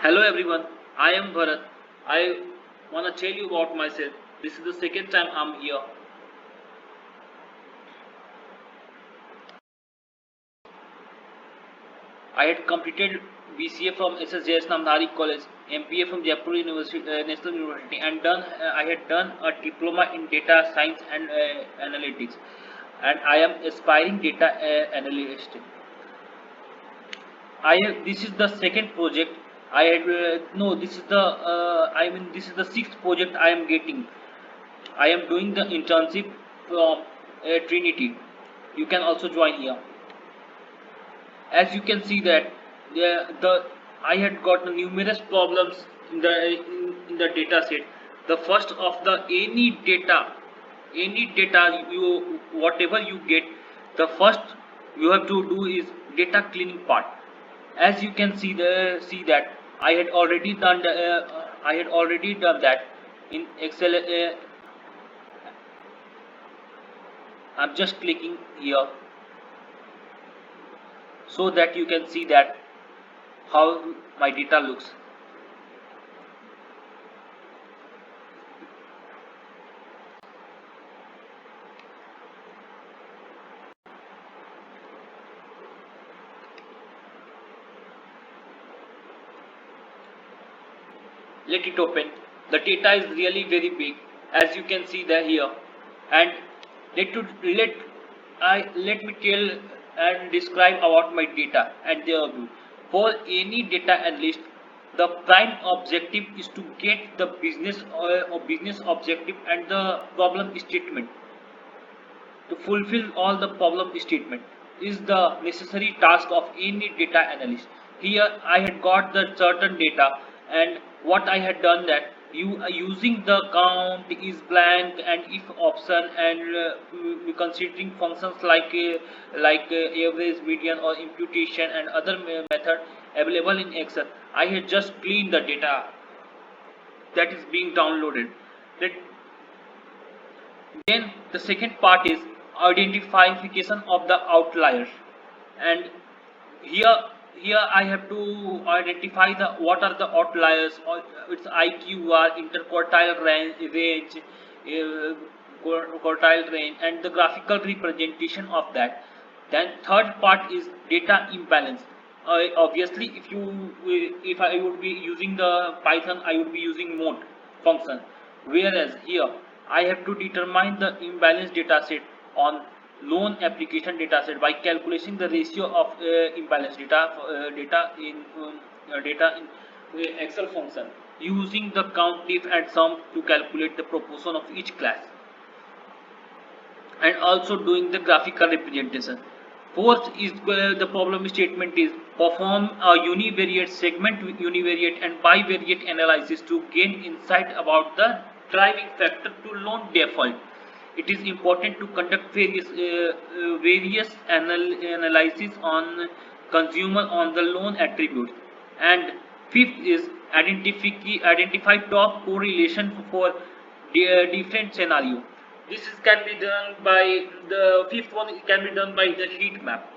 Hello everyone, I am Bharat. I want to tell you about myself. This is the second time I'm here. I had completed BCA from SSJS Namdhari College, MPA from Jaipur University, National University, and I had done a diploma in data science and analytics, and I am aspiring data analyst. This is the second project. I had no. This is the this is the sixth project I am getting. I am doing the internship from Trinity. You can also join here. As you can see that the I had got numerous problems in the data set. The first of the any data you whatever you get, the first you have to do is data cleaning part. As you can see that I had already done that in Excel. I'm just clicking here so that you can see that how my data looks. Let it open. The data is really very big, as you can see there here. And let to let me tell and describe about my data and their view. For any data analyst, the prime objective is to get the business or business objective and the problem statement. To fulfill all the problem statement is the necessary task of any data analyst. Here I had got the certain data, and what I had done that you using the count is blank and if option, and considering functions average, median, or imputation and other method available in Excel. I had just cleaned the data that is being downloaded. Let Then the second part is identification of the outliers, and here I have to identify the what are the outliers or its IQR, interquartile range, quartile range, and the graphical representation of that. Then third part is data imbalance. Obviously, if I would be using the Python, I would be using mode function. Whereas here I have to determine the imbalance data set on loan application data set by calculating the ratio of imbalance data in Excel function using the count, diff, and sum to calculate the proportion of each class, and also doing the graphical representation. Fourth is the problem statement is perform a univariate, segment univariate, and bivariate analysis to gain insight about the driving factor to loan default. It is important to conduct various analysis on consumer on the loan attributes. And fifth is identify top correlation for different scenario. This can be done by the fifth one. It can be done by the heat map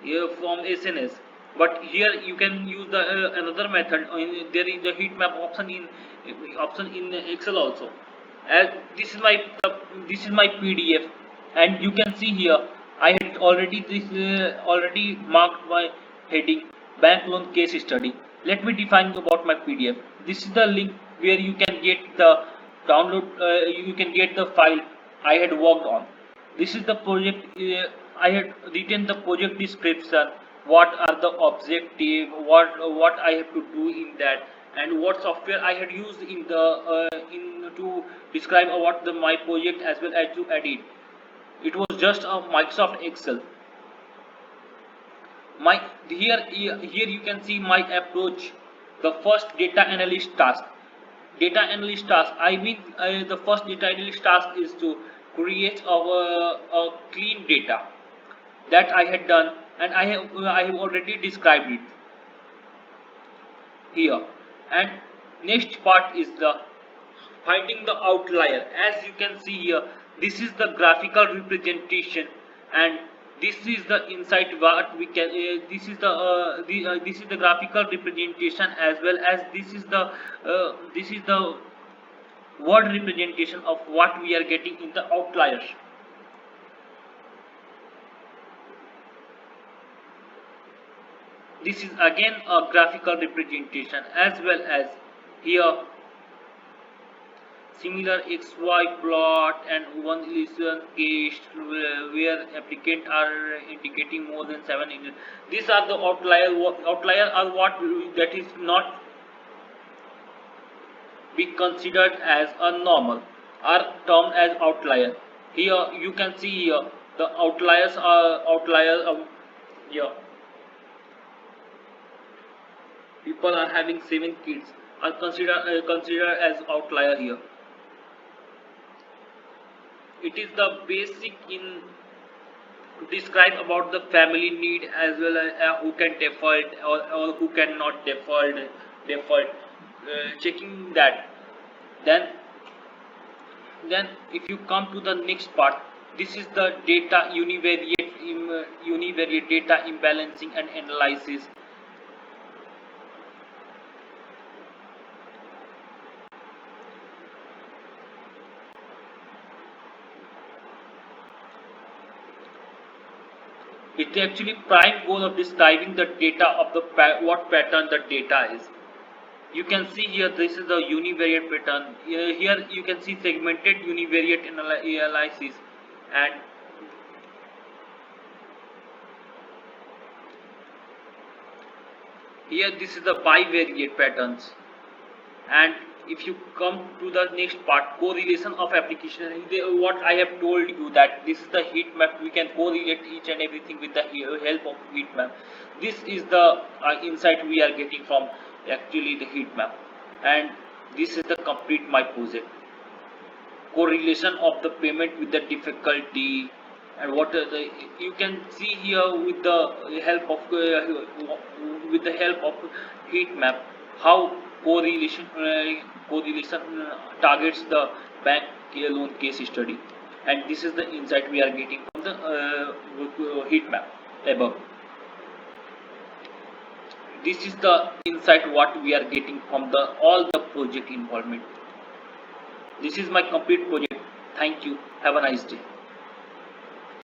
from SNS. But here you can use the another method. There is the heat map option in Excel also. As this is my PDF, and you can see here I had already marked my heading bank loan case study. Let me define about my PDF. This is the link where you can get the download. You can get the file I had worked on. This is the project. I had written the project description. What are the objective? What I have to do in that, and what software I had used in to describe about my project as well as to edit. It was just a Microsoft Excel. My here you can see my approach. The first data analyst task. Data analyst task. The first data analyst task is to create a clean data that I had done, and I have already described it here. And next part is the finding the outlier. As you can see here, this is the graphical representation, and This is the insight what we can. This is the graphical representation, as well as this is the word representation of what we are getting in the outliers. This is again a graphical representation, as well as here similar xy plot and one illusion case where applicant are indicating more than 7 in. These are the outlier. Outlier are what that is not be considered as a normal, are termed as outlier. Here you can see here the outliers are outliers of here. People are having 7 kids are considered as outlier here. It is the basic in describe about the family need, as well as who can default, or who cannot default, checking that. Then then if you come to the next part, this is the data univariate data imbalancing and analysis. It's actually prime goal of describing the data of the what pattern the data is. You can see here this is the univariate pattern. Here you can see segmented univariate analysis, and here this is the bivariate patterns. And if you come to the next part, correlation of application, what I have told you, that this is the heat map. We can correlate each and everything with the help of heat map. This is the insight we are getting from actually the heat map. And this is the complete my project. Correlation of the payment with the difficulty, and what are the, you can see here with the help of heat map, how correlation targets the bank loan case study. And this is the insight we are getting from the heat map above. This is the insight what we are getting from the all the project involvement. This is my complete project. Thank you. Have a nice day.